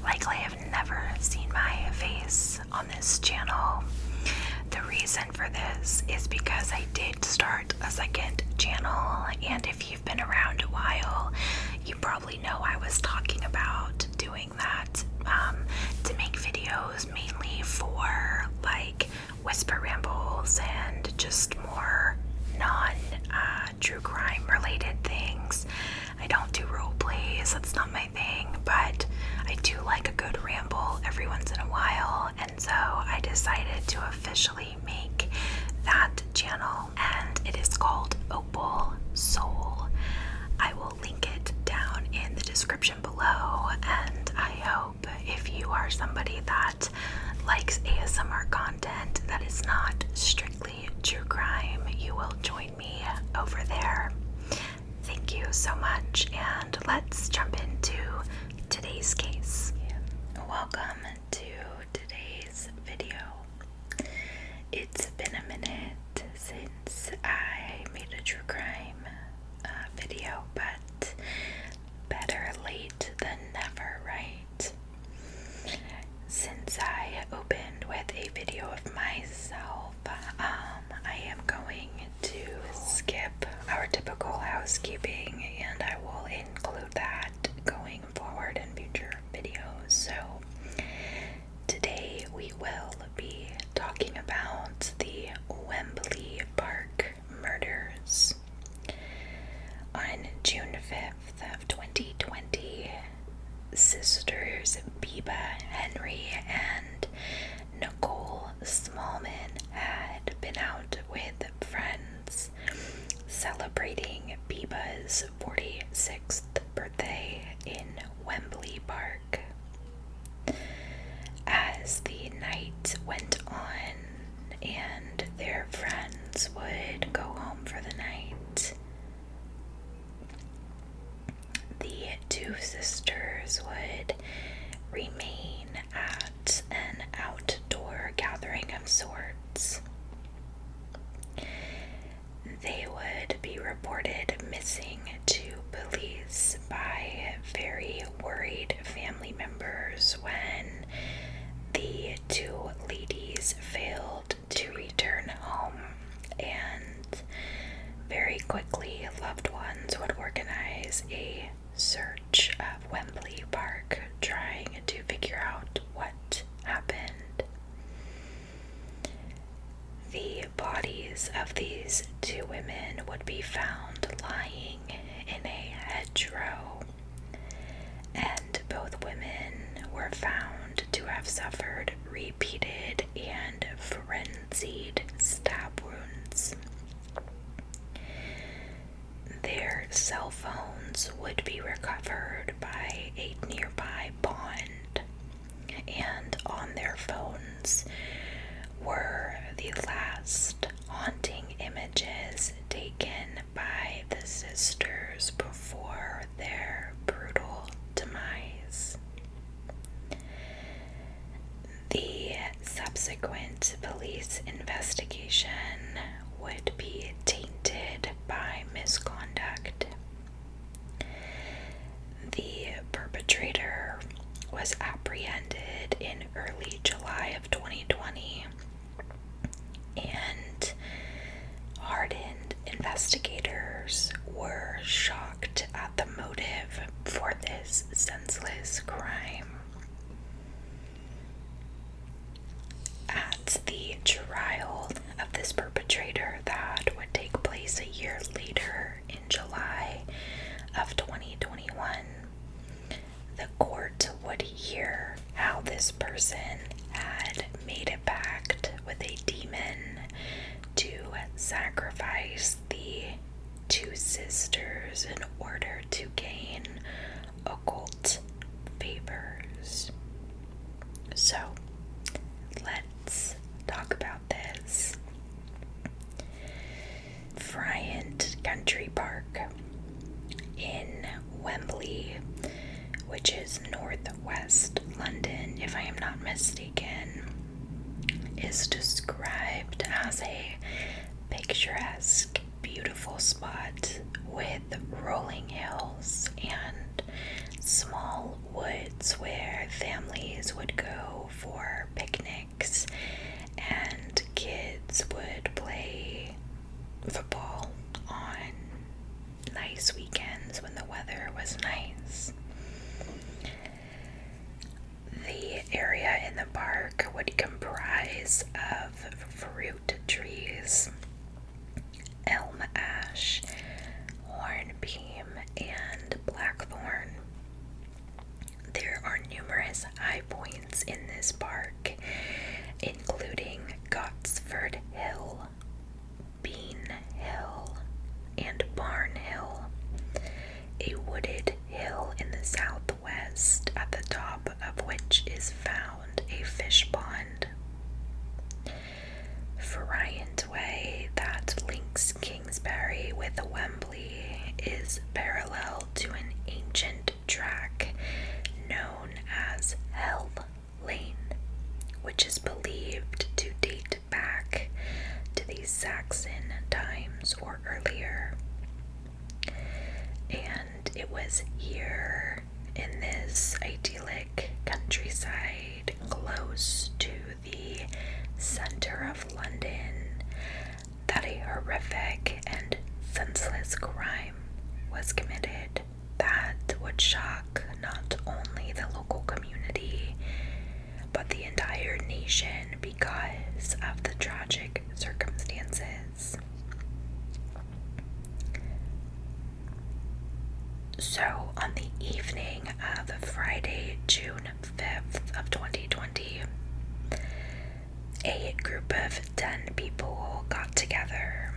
likely have never seen my face on this channel. The reason for this is because I did start a second channel, and if you've been around a while, you probably know I was talking about doing that to make videos mainly for like whisper rambles and just more non-true crime related things. I don't do role plays, that's not my thing, but I do like a good ramble every once in a while, and so I decided to officially make that channel, and it is called Opal Sol. I will link it down in the description below, and I hope if you are somebody that likes ASMR content that is not strictly true crime, you will join me over there. Thank you so much, and let's jump into today's case. Welcome to today's video. It's been a minute since I made a true crime video, but better late than never, right? Since I opened with a video of myself, I am going to skip our typical housekeeping, and I will include that going forward in future videos. So today we will be talking about the Wembley Park murders. On June 5th of 2020, sisters Biba Henry and Nicole Smallman had been out with friends celebrating Biba's 46th birthday in Wembley Park. As the night went on and their friends would go home for the night, the two sisters would remain at an outdoor gathering of sorts. They would be reported missing to police by very worried family members when the two ladies failed to return home, and very quickly loved ones would organize a search of Wembley Park, trying to figure out what happened. The bodies of these two women would be found lying in a hedgerow, and both women were found to have suffered repeated and frenzied stab wounds. Their cell phones would be recovered by a nearby pond, and on their phones were the last haunting images taken by the sisters before their brutal demise. The subsequent police investigation would be tainted by misconduct. The perpetrator was apprehended in early July of 2020, and hardened investigators were shocked at the motive for this senseless crime. At the trial of this perpetrator that would take place a year later in July of 2021, the court would hear how this person had made a pact with a demon to sacrifice the two sisters in order to gain occult favors. So, let's talk about this. Friant Country Park in Wembley, which is northwest London, if I am not mistaken, is described as a picturesque, beautiful spot with rolling hills and small woods where families would go for picnics and kids would play football on nice weekends when the weather was nice. The area in the park would comprise of fruit trees, elm ash, hornbeam, and blackthorn. There are numerous high points in this park, including Gottsford Hill, Bean Hill, and Barn Hill, a wooded hill in the southwest at the top of which is found a fish pond. Friant Way, that links Kingsbury with Wembley, is parallel to an ancient track known as Hell Lane, which is believed to date back to the Saxon times or earlier. And it was here in this idyllic countryside close to the center of London that a horrific and senseless crime was committed that would shock not only the local community but the entire nation because of the tragic circumstances. So, on the evening of Friday, June 5th of 2020, a group of 10 people got together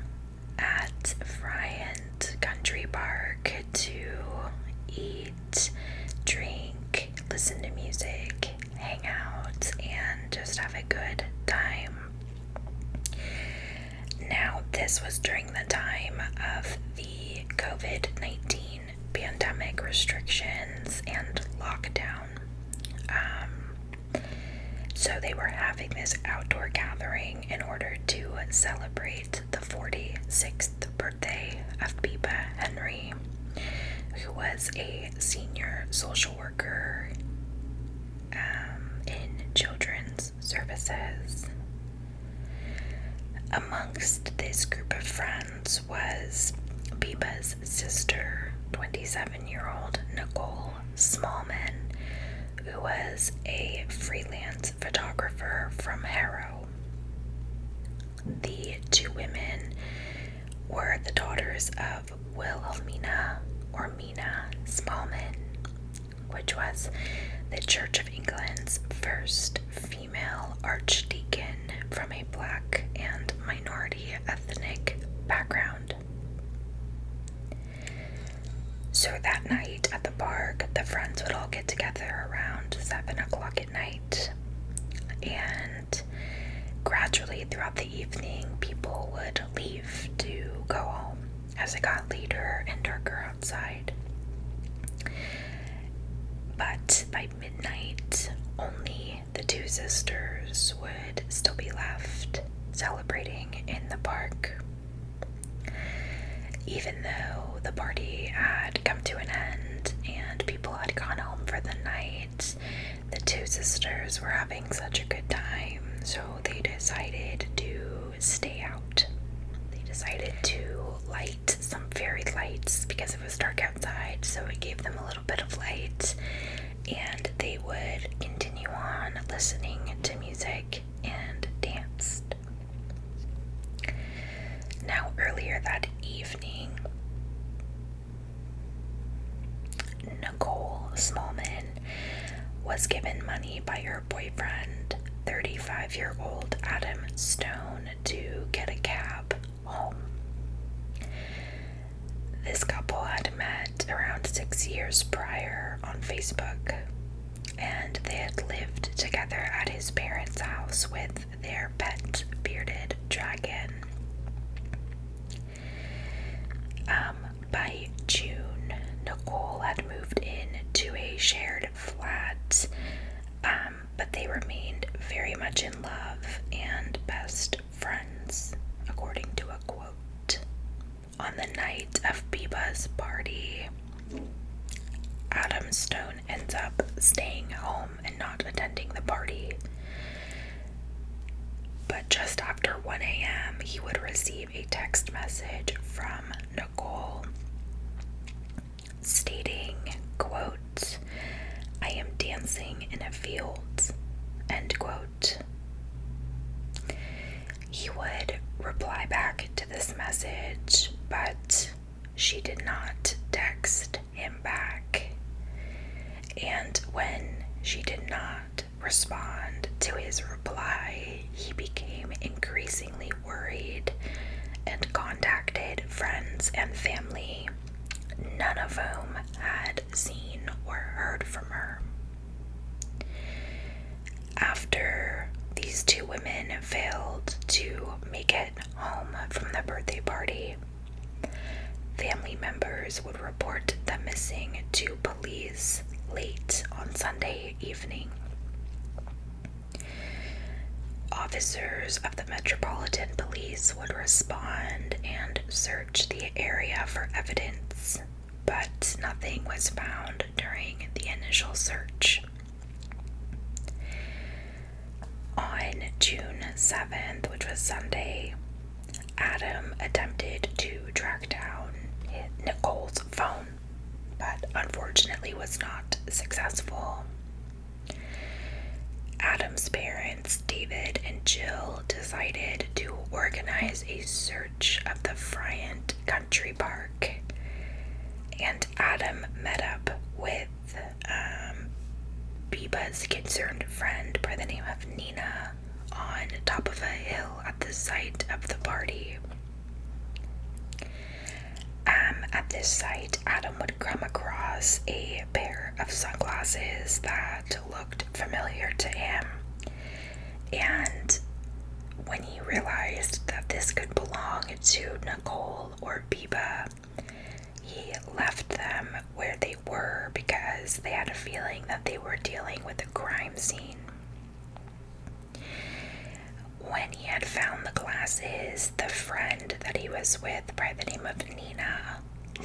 at Friant Country Park to eat, drink, listen to music, hang out, and just have a good time. Now, this was during the time of the COVID-19 pandemic restrictions and lockdown. So they were having this outdoor gathering in order to celebrate the 46th birthday of Biba Henry, who was a senior social worker in children's services. Amongst this group of friends was Biba's sister, 27-year-old Nicole Smallman, who was a freelance photographer from Harrow. The two women were the daughters of Wilhelmina or Mina Smallman, which was the Church of England's first female archdeacon from a black and minority ethnic background. So that night at the park, the friends would all get together around 7 o'clock at night, and gradually throughout the evening, people would leave to go home as it got later and darker outside. But by midnight, only the two sisters would still be left celebrating in the park. Even though the party had come to an end and people had gone home for the night, the two sisters were having such a good time, so they decided to stay out. They decided to light some fairy lights because it was dark outside, so it gave them a little bit of light, and they would continue on listening to music and danced. Now, earlier that evening, Nicole Smallman was given money by her boyfriend, 35-year-old Adam Stone, to get a cab home. This couple had met around 6 years prior on Facebook, and they had lived together at his parents' house with their pet bearded dragon. By June, Nicole had moved in to a shared flat, but they remained very much in love and best friends, according to a quote. On the night of Biba's party, Adam Stone ends up staying home and attending the party. But just after 1 a.m., he would receive a text message from Nicole stating, quote, "I am dancing in a field," end quote. He would reply back to this message, but she did not text him back. And when she did not respond to his reply, he became increasingly worried and contacted friends and family, none of whom had seen or heard from her. After these two women failed to make it home from the birthday party, family members would report them missing to police late on Sunday evening. Officers of the Metropolitan Police would respond and search the area for evidence, but nothing was found during the initial search. On June 7th, which was Sunday, Adam attempted to track down Nicole's phone, but unfortunately was not successful. Adam's parents, David and Jill, decided to organize a search of the Friant Country Park, and Adam met up with Biba's concerned friend by the name of Nina on top of a hill at the site of the party. At this site, Adam would come across a pair of sunglasses that looked familiar to him, and when he realized that this could belong to Nicole or Biba, he left them where they were because they had a feeling that they were dealing with a crime scene. When he had found the glasses, the friend that he was with by the name of Nina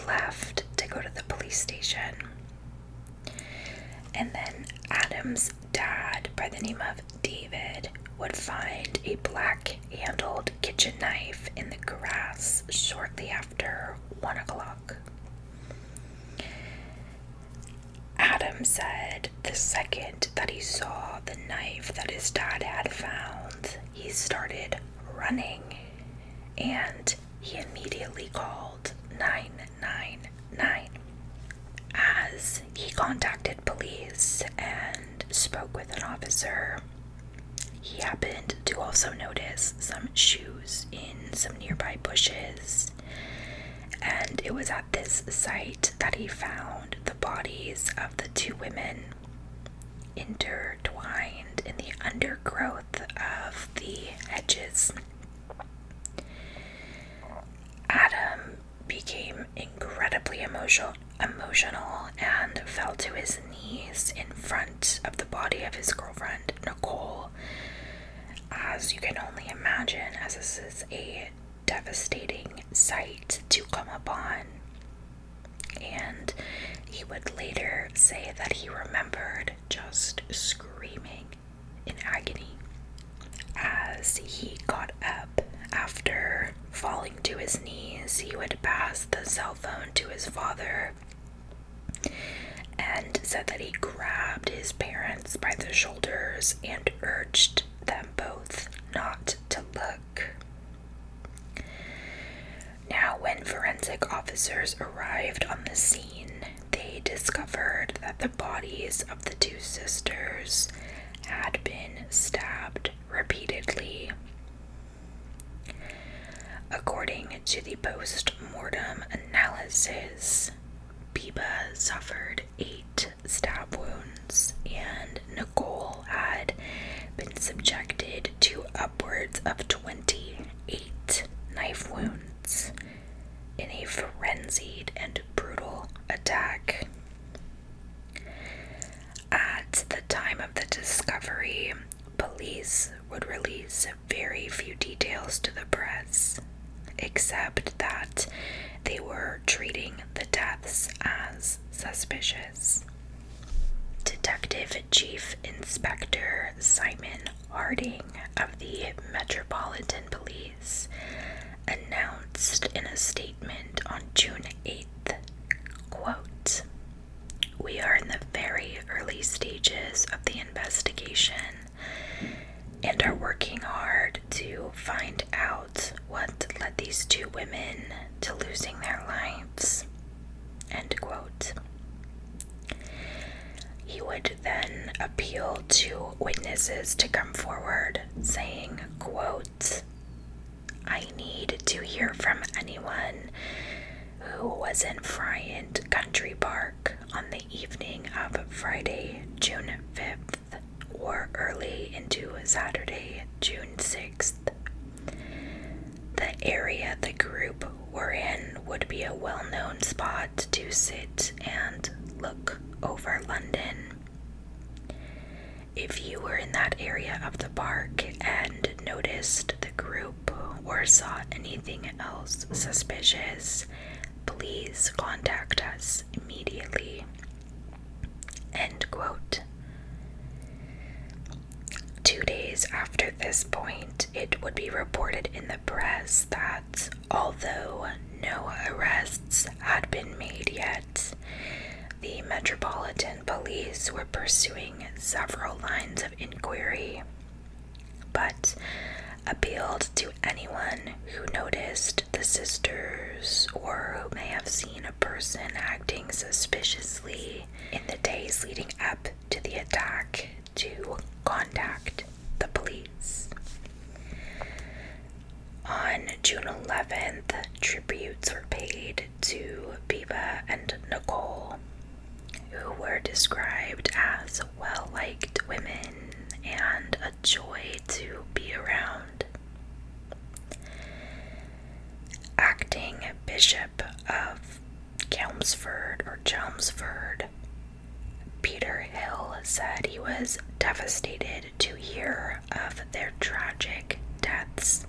left to go to the police station. And then Adam's dad by the name of David would find a black-handled kitchen knife in the grass shortly after 1 o'clock. Adam said the second that he saw the knife that his dad had found, he started running, and he immediately called 999. As he contacted police and spoke with an officer, he happened to also notice some shoes in some nearby bushes, and it was at this site that he found the bodies of the two women intertwined in the undergrowth of the hedges. Adam became incredibly emotional and fell to his knees in front of the body of his girlfriend, Nicole, as you can only imagine, as this is a devastating sight to come upon. And he would later say that he remembered just screaming in agony. As he got up after falling to his knees, he would pass the cell phone to his father and said that he grabbed his parents by the shoulders and urged them both not to look. Now, when forensic officers arrived on the scene, they discovered that the bodies of the two sisters had been stabbed repeatedly. According to the post-mortem analysis, Biba suffered 8 stab wounds, and Nicole had been subjected to upwards of 28 knife wounds in a frenzied and brutal attack. At the time of the discovery, police would release very few details to the press, except that they were treating the deaths as suspicious. Detective Chief Inspector Harding of the Metropolitan Police announced in a statement on June 8th, quote, "We are in the very early stages of the investigation and are working hard to find out what led these two women to losing their lives," end quote. He would then appeal to witnesses to come forward, saying, quote, "I need to hear from anyone who was in Friant Country Park on the evening of Friday, June 5th, or early into Saturday, June 6th. The area the group were in would be a well-known spot to sit and look over London. If you were in that area of the park and noticed the group or saw anything else suspicious, please contact us immediately," end quote. 2 days after this point, it would be reported in the press that although no arrests had been made yet, the Metropolitan Police were pursuing several lines of inquiry, but appealed to anyone who noticed the sisters or who may have seen a person acting suspiciously in the days leading up to the attack to contact the police. On June 11th, tributes were paid to Biba and Nicole, who were described as well-liked women and a joy to be around. Acting Bishop of Chelmsford, Peter Hill, said he was devastated to hear of their tragic deaths.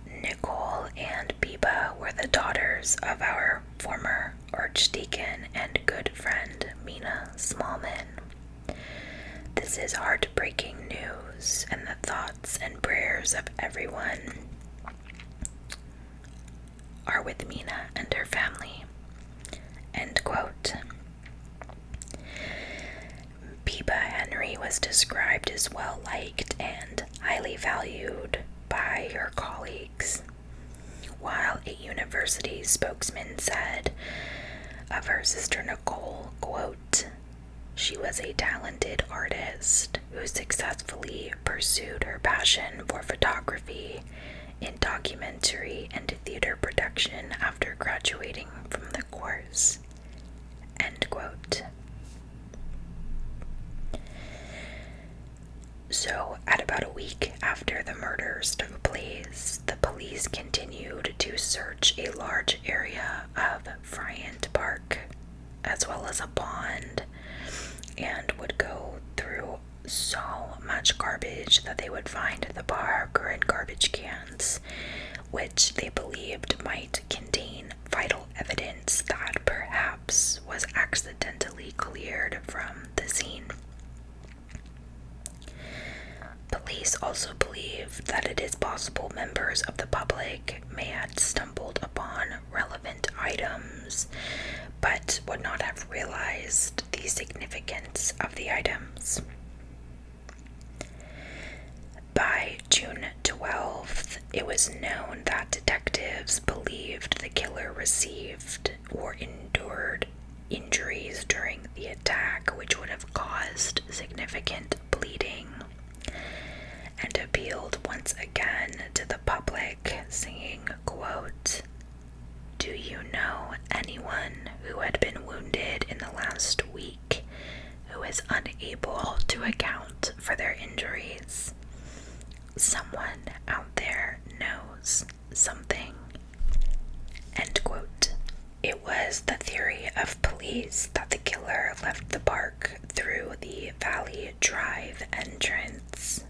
Nicole and Biba were the daughters of our former archdeacon and good friend Mina Smallman. This is heartbreaking news, and the thoughts and prayers of everyone are with Mina and her family, end quote. Biba Henry was described as well-liked and highly valued by her colleagues, while a university spokesman said of her sister Nicole, quote, "She was a talented artist who successfully pursued her passion for photography in documentary and theater production after graduating from the course," end quote. So, at about a week after the murders took place, the police continued to search a large area of Friant Park, as well as a pond, and would go through so much garbage that they would find at the park or in garbage cans, which they believed might contain vital evidence that perhaps was accidentally cleared from the scene. Police also believe that it is possible members of the public may have stumbled upon relevant items, but would not have realized the significance of the items. By June 12th, it was known that detectives believed the killer received or endured injuries during the attack, which would have caused significant bleeding, and appealed once again to the public, saying, quote, "Do you know anyone who had been wounded in the last week who is unable to account for their injuries? Someone out there knows something," end quote. It was the theory of police that the killer left the park through the Valley Drive entrance.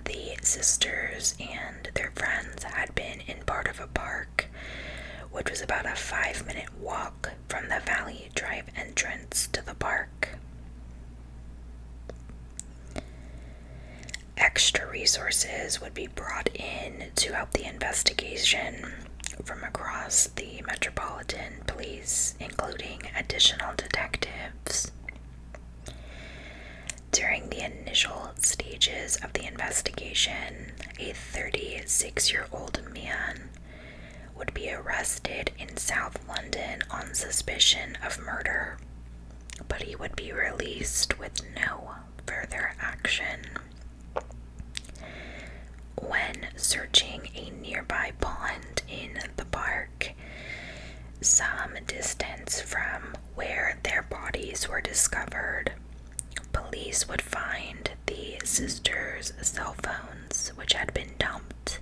The sisters and their friends had been in part of a park, which was about a 5-minute walk from the Valley Drive entrance to the park. Extra resources would be brought in to help the investigation from across the Metropolitan Police, including additional detectives. During the initial stages of the investigation, a 36-year-old man would be arrested in South London on suspicion of murder, but he would be released with no further action. When searching a nearby pond in the park, some distance from where their bodies were discovered, police would find the sisters' cell phones, which had been dumped,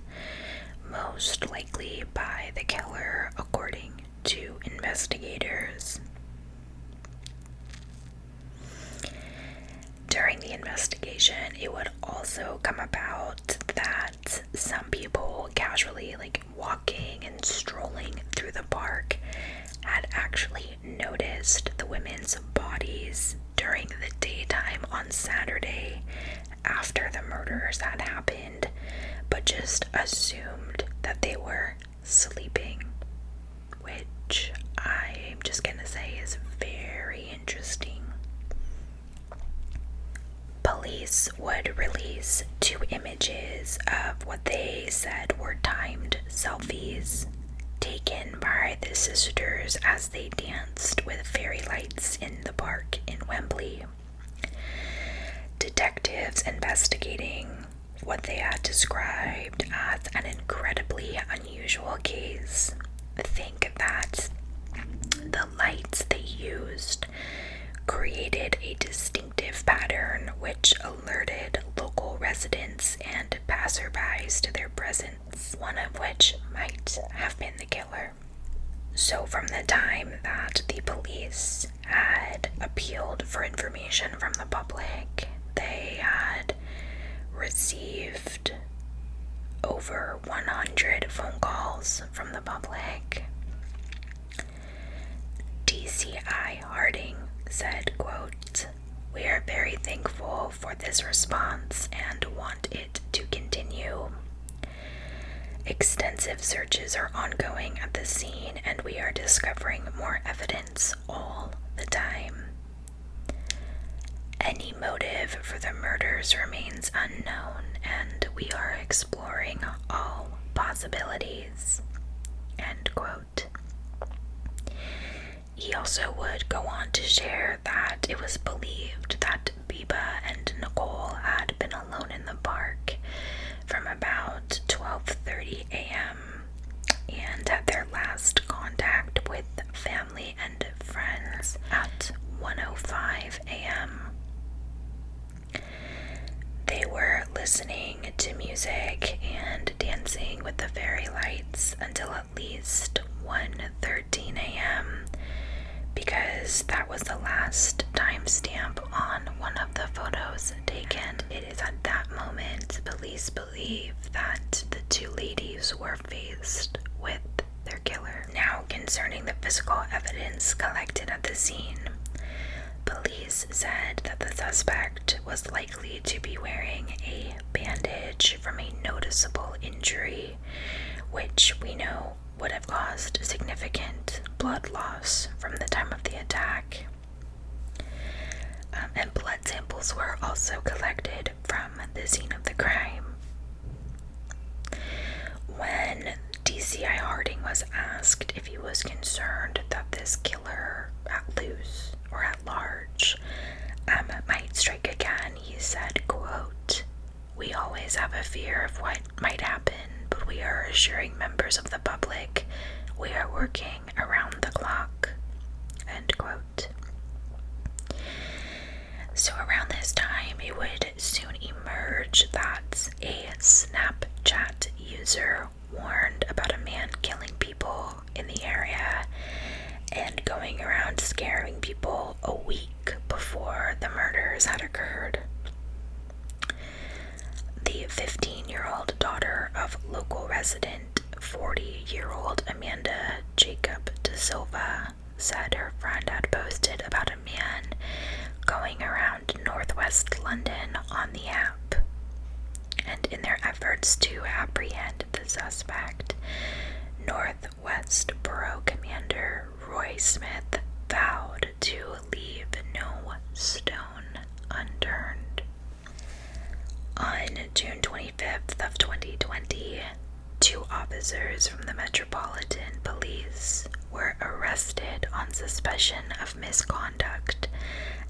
most likely by the killer, according to investigators. During the investigation, it would also come about that some people casually, walking and strolling through the park, had actually noticed the women's bodies during the daytime on Saturday after the murders had happened, but just assumed that they were sleeping, which I'm just gonna say is very interesting. Police would release 2 images of what they said were timed selfies taken by the sisters as they danced with fairy lights in the park in Wembley. Detectives investigating what they had described as an incredibly unusual case think that the lights they used created a distinctive pattern which alerted local residents and passerbys to their presence, one of which might have been the killer. So from the time that the police had appealed for information from the public, they had received over 100 phone calls from the public. DCI Harding said, quote, "We are very thankful for this response and want it to continue. Extensive searches are ongoing at the scene and we are discovering more evidence all the time. Any motive for the murders remains unknown and we are exploring all possibilities." End quote. He also would go on to share that it was believed that Biba and Nicole had been alone in the park from about 12:30 a.m. and had their last contact with family and friends at 1:05 a.m. They were listening to music and dancing with the fairy lights until at least 1:13 a.m. because that was the last timestamp on one of the photos taken. It is at that moment police believe that the 2 ladies were faced with their killer. Now, concerning the physical evidence collected at the scene, police said that the suspect was likely to be wearing a bandage from a noticeable injury, which we know would have caused significant blood loss from the time of the attack. And blood samples were also collected from the scene of the crime. When DCI Harding was asked if he was concerned that this killer at loose or at large might strike again, he said, quote, "We always have a fear of what might happen, but we are assuring members of the public we are working around the clock." End quote. So around this time, it would soon emerge that a Snapchat user warned about a man killing people in the area and going around scaring people a week before the murders had occurred. The 15-year-old daughter of local resident 40-year-old Amanda Jacob De Silva said her friend had posted about a man going around northwest London on the app. and in their efforts to apprehend the suspect, Northwest Borough Commander Roy Smith vowed to leave no stone unturned. On June 25th of 2020, 2 officers from the Metropolitan Police were arrested on suspicion of misconduct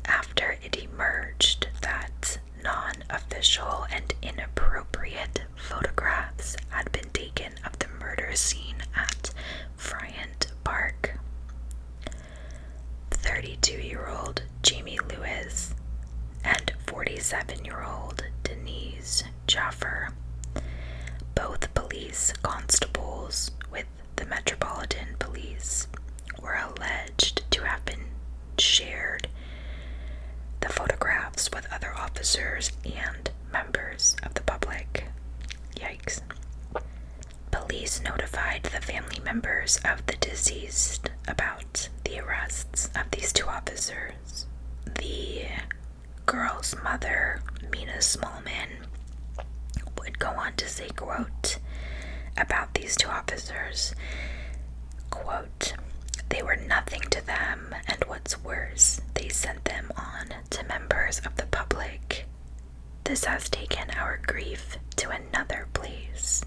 after it emerged that non-official and inappropriate photographs had been taken of the murder scene at Bryant Park. 32-year-old Jamie Lewis and 47-year-old Denise Jaffer, both police constables with the Metropolitan Police, were alleged to have been shared the photographs with other officers and members of the public. Yikes. Police notified the family members of the deceased about the arrests of these 2 officers. The girl's mother, Mina Smallman, would go on to say, quote, about these 2 officers, quote, "They were nothing to them, and what's worse, they sent them on to members of the public. This has taken our grief to another place.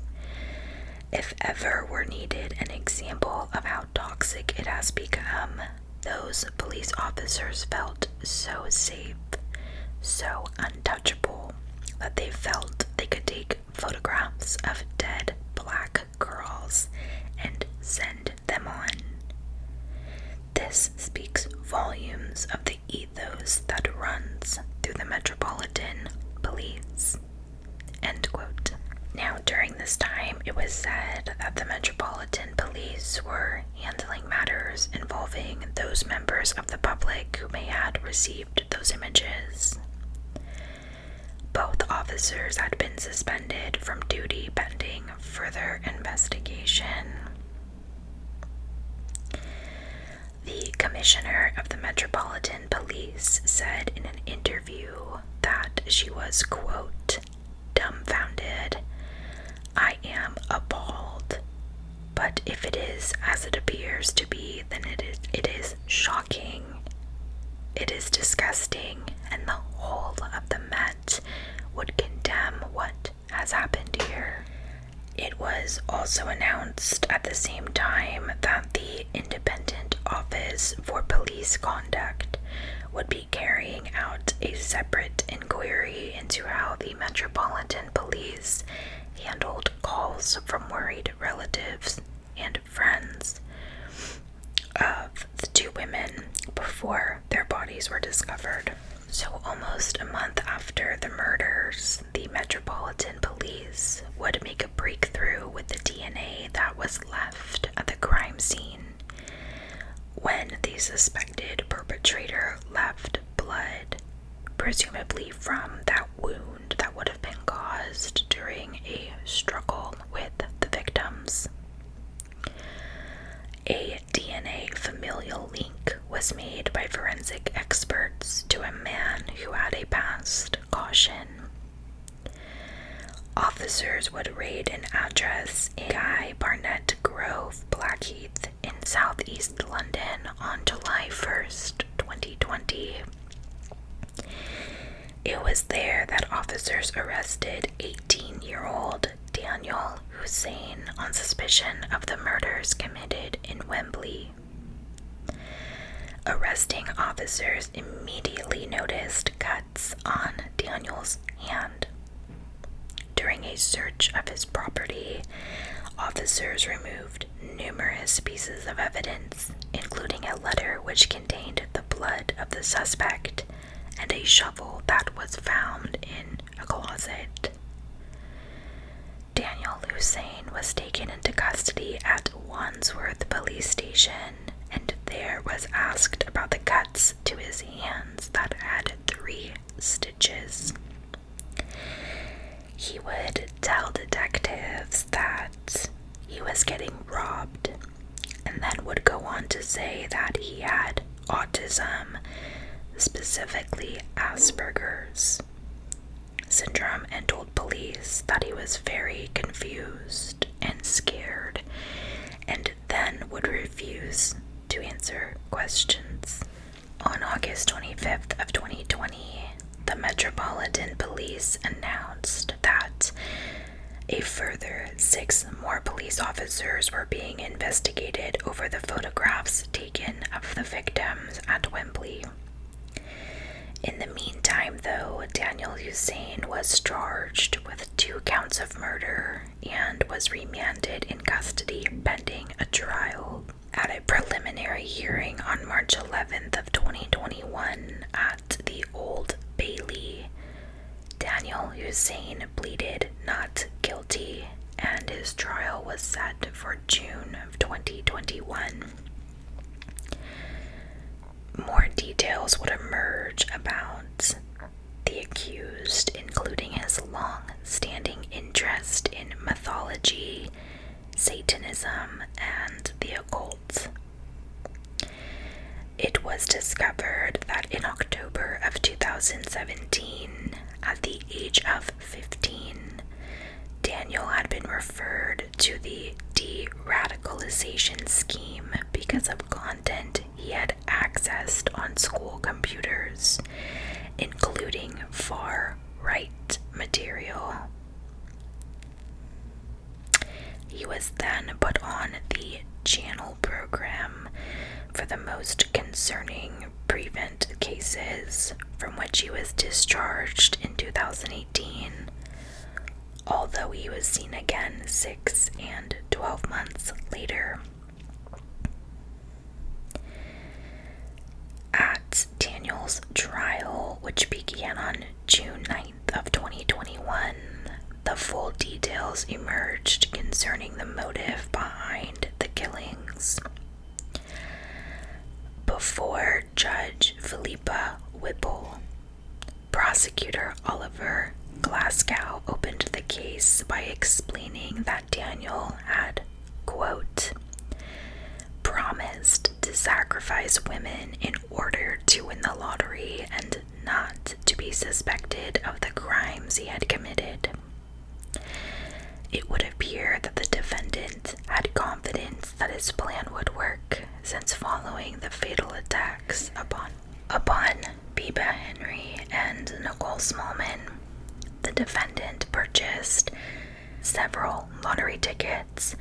If ever were needed an example of how toxic it has become, those police officers felt so safe, so untouchable, that they felt they could take photographs of dead black girls and send them on. This speaks volumes of the ethos that runs through the Metropolitan Police." End quote. Now, during this time, it was said that the Metropolitan Police were handling matters involving those members of the public who may had received those images. Both officers had been suspended from duty pending further investigation. The commissioner of the Metropolitan Police said in an interview that she was, quote, "dumbfounded. I am appalled. But if it is as it appears to be, then it is shocking. It is disgusting, and the whole of the Met would condemn what has happened here." It was also announced at the same time that the Independent Office for Police Conduct would be carrying out a separate inquiry into how the Metropolitan Police handled calls from worried relatives and friends of the 2 women before their bodies were discovered. So almost a month after the murders, the Metropolitan Police would make a breakthrough with the DNA that was left at the crime scene when the suspected perpetrator left blood, presumably from that wound that would have been caused during a struggle with the victims. A DNA familial link was made by forensic experts to a man who had a past caution. Officers would raid an address in Guy Barnett Grove, Blackheath, in southeast London on July 1st, 2020. It was there that officers arrested 18-year-old Daniel Hussein on suspicion of the murders committed in Wembley. Arresting officers immediately noticed cuts on Daniel's hand. During a search of his property, officers removed numerous pieces of evidence, including a letter which contained the blood of the suspect and a shovel that was found in a closet. Daniel Hussein was taken into custody at Wandsworth Police Station and there was asked about the cuts to his hands that had 3 stitches. He would tell detectives that he was getting robbed and then would go on to say that he had autism, specifically Asperger's. syndrome and told police that he was very confused and scared, and then would refuse to answer questions. On August 25th of 2020, the Metropolitan Police announced that a further 6 more police officers were being investigated over the photographs taken of the victims at Wembley. In the meantime, though, Daniel Hussein was charged with 2 counts of murder and was remanded in custody pending a trial. At a preliminary hearing on March 11th of 2021 at the Old Bailey, Daniel Hussein pleaded not guilty, and his trial was set for June of 2021. More details would emerge about the accused, including his long-standing interest in mythology, Satanism, and the occult. It was discovered that in October of 2017, at the age of 15, Daniel had been referred to the de-radicalization scheme because of content he had accessed on school computers, including far-right material. He was then put on the channel program for the most concerning prevent cases, from which he was discharged in 2018, although he was seen again 6 and 12 months later. At Daniel's trial, which began on June 9th of 2021, the full details emerged concerning the motive behind the killings. Before Judge Philippa Whipple, Prosecutor Oliver Glasgow opened the case by explaining that Daniel had, quote, promised to sacrifice women in order to win the lottery and not to be suspected of the crimes he had committed. It would appear that the defendant had confidence that his plan would work, since following the fatal attacks upon Biba Henry and Nicole Smallman, the defendant purchased several lottery tickets,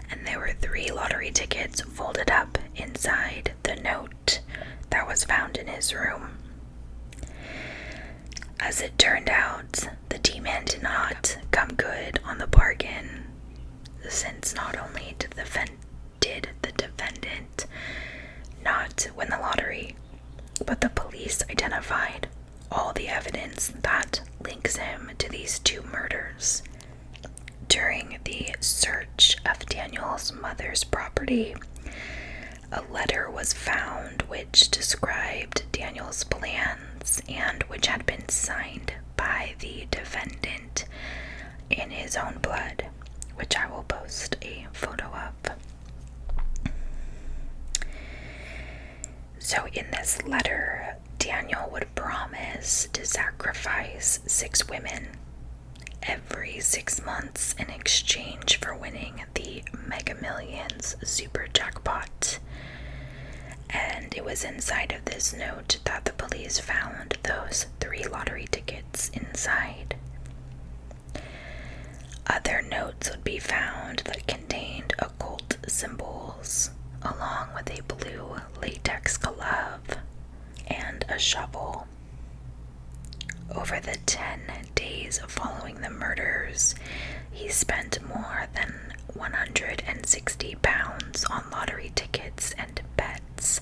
and there were 3 lottery tickets folded up inside the note that was found in his room. As it turned out, the D-man did not come good on the bargain, since not only did the defendant not win the lottery, but the police identified all the evidence that links him to these 2 murders. During the search of Daniel's mother's property, a letter was found which described Daniel's plans and which had been signed by the defendant in his own blood, which I will post a photo of. So in this letter, Daniel would promise to sacrifice 6 women every 6 months in exchange for winning the Mega Millions super jackpot. And it was inside of this note that the police found those 3 lottery tickets inside. Other notes would be found that contained occult symbols, along with a blue latex glove and a shovel. Over the 10 days following the murders, he spent more than £160 on lottery tickets and bets.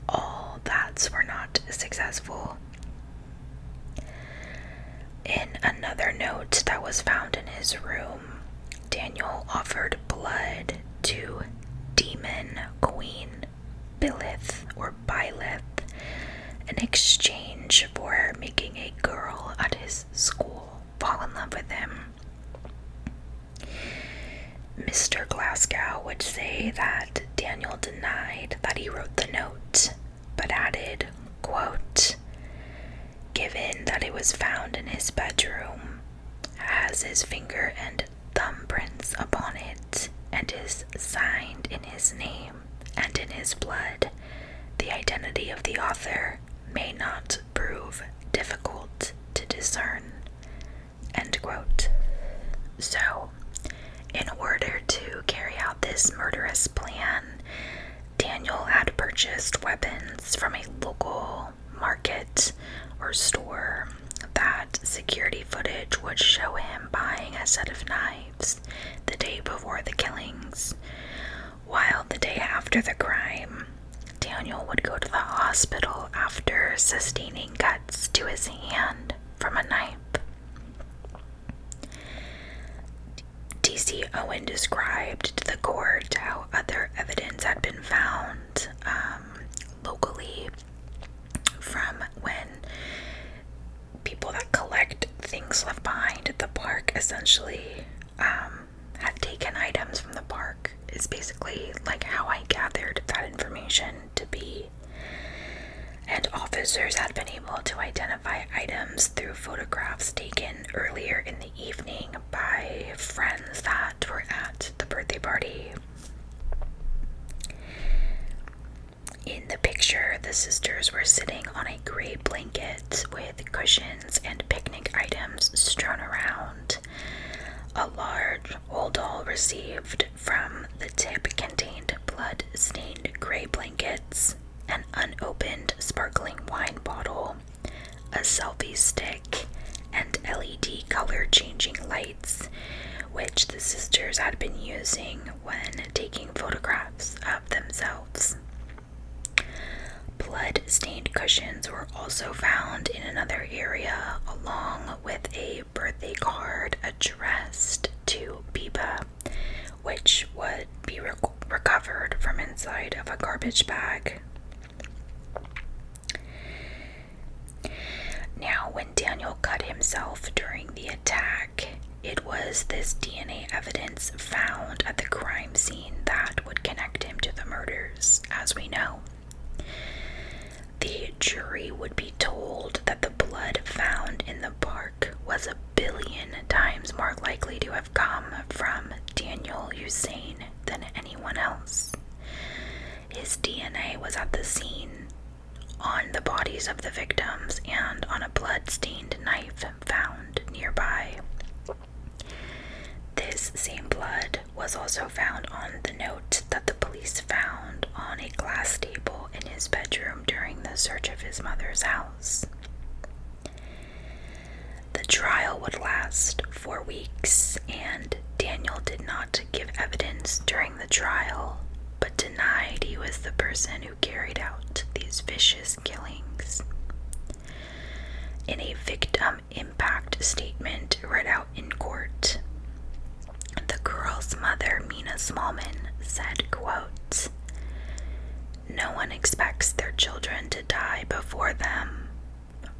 All bets were not successful. In another note that was found in his room, Daniel offered blood to Demon Queen Byleth in exchange for making a girl at his school fall in love with him. Mr. Glasgow would say that Daniel denied that he wrote the note, but added, quote, given that it was was found in his bedroom has his finger and thumbprints upon it and is signed in his name and in his blood. The identity of the author may not prove difficult to discern. End quote. So, in order to carry out this murderous plan, Daniel had purchased weapons from a local market or store that security footage would show him buying a set of knives the day before the killings. While the day after the crime, Daniel would go to the hospital after sustaining cuts to his hand from a knife. DC Owen described to the court how other evidence had been found locally from when people that collect things left behind at the park essentially had taken items from the park. Is basically like how I gathered that information to be. And officers had been able to identify items through photographs taken earlier in the evening by friends that were at the birthday party. In the picture, the sisters were sitting on a gray blanket with cushions and picnic items strewn around. A large old doll received from the tip contained blood-stained gray blankets, an unopened sparkling wine bottle, a selfie stick, and LED color-changing lights, which the sisters had been using when taking photographs of themselves. Blood-stained cushions were also found in another area, along with a birthday card addressed to Biba, which would be recovered from inside of a garbage bag. Now, when Daniel cut himself during the attack, it was this DNA evidence found at the crime scene that would connect him to the murders, as we know. The jury would be told that the blood found in the park was 1 billion times more likely to have come from Daniel Hussein than anyone else. His DNA was at the scene, on the bodies of the victims, and on a blood-stained knife found nearby. This same blood was also found on the note that the police found on a glass table in his bedroom during the search of his mother's house. The trial would last 4 weeks, and Daniel did not give evidence during the trial, but denied he was the person who carried out these vicious killings. In a victim impact statement read out in court, the girl's mother, Mina Smallman, said, quote, "No one expects their children to die before them,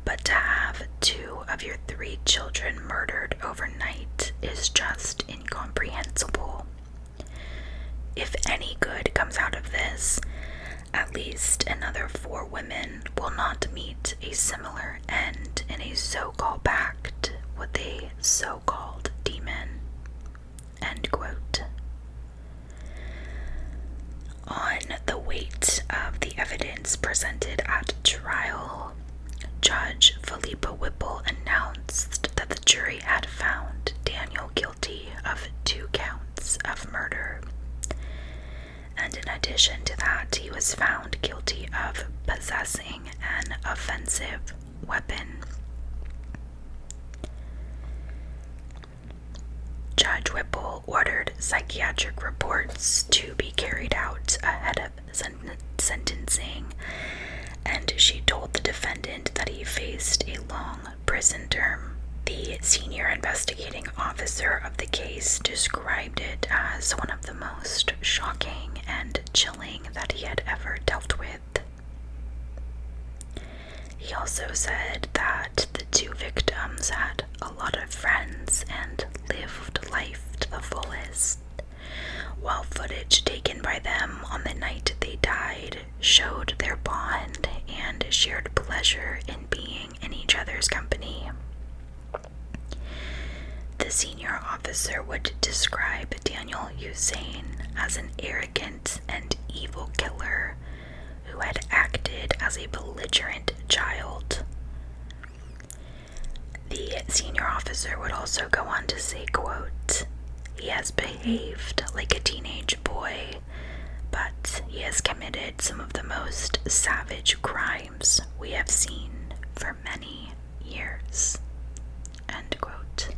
but to have 2 of your 3 children murdered overnight is just incomprehensible. If any good comes out of this, at least another 4 women will not meet a similar end in a so-called pact with a so-called demon." End quote. On the weight of the evidence presented at trial, Judge Philippa Whipple announced that the jury had found Daniel guilty of 2 counts of murder. And in addition to that, he was found guilty of possessing an offensive weapon. Judge Whipple ordered psychiatric reports to be carried out ahead of sentencing, and she told the defendant that he faced a long prison term. The senior investigating officer of the case described it as one of the most shocking and chilling that he had ever dealt with. He also said that the 2 victims had a lot of friends and lived life to the fullest, while footage taken by them on the night they died showed their bond and shared pleasure in being in each other's company. the senior officer would describe Daniel Hussein as an arrogant and evil killer who had acted as a belligerent child. The senior officer would also go on to say, quote, "He has behaved like a teenage boy, but he has committed some of the most savage crimes we have seen for many years." End quote.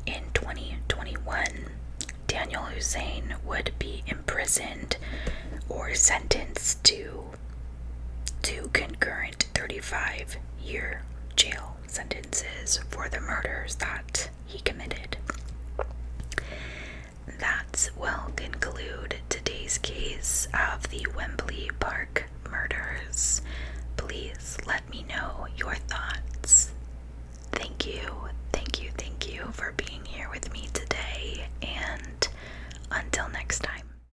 In 2021, Daniel Hussein would be imprisoned or sentenced to 2 concurrent 35-year jail sentences for the murders that he committed. That will conclude today's case of the Wembley Park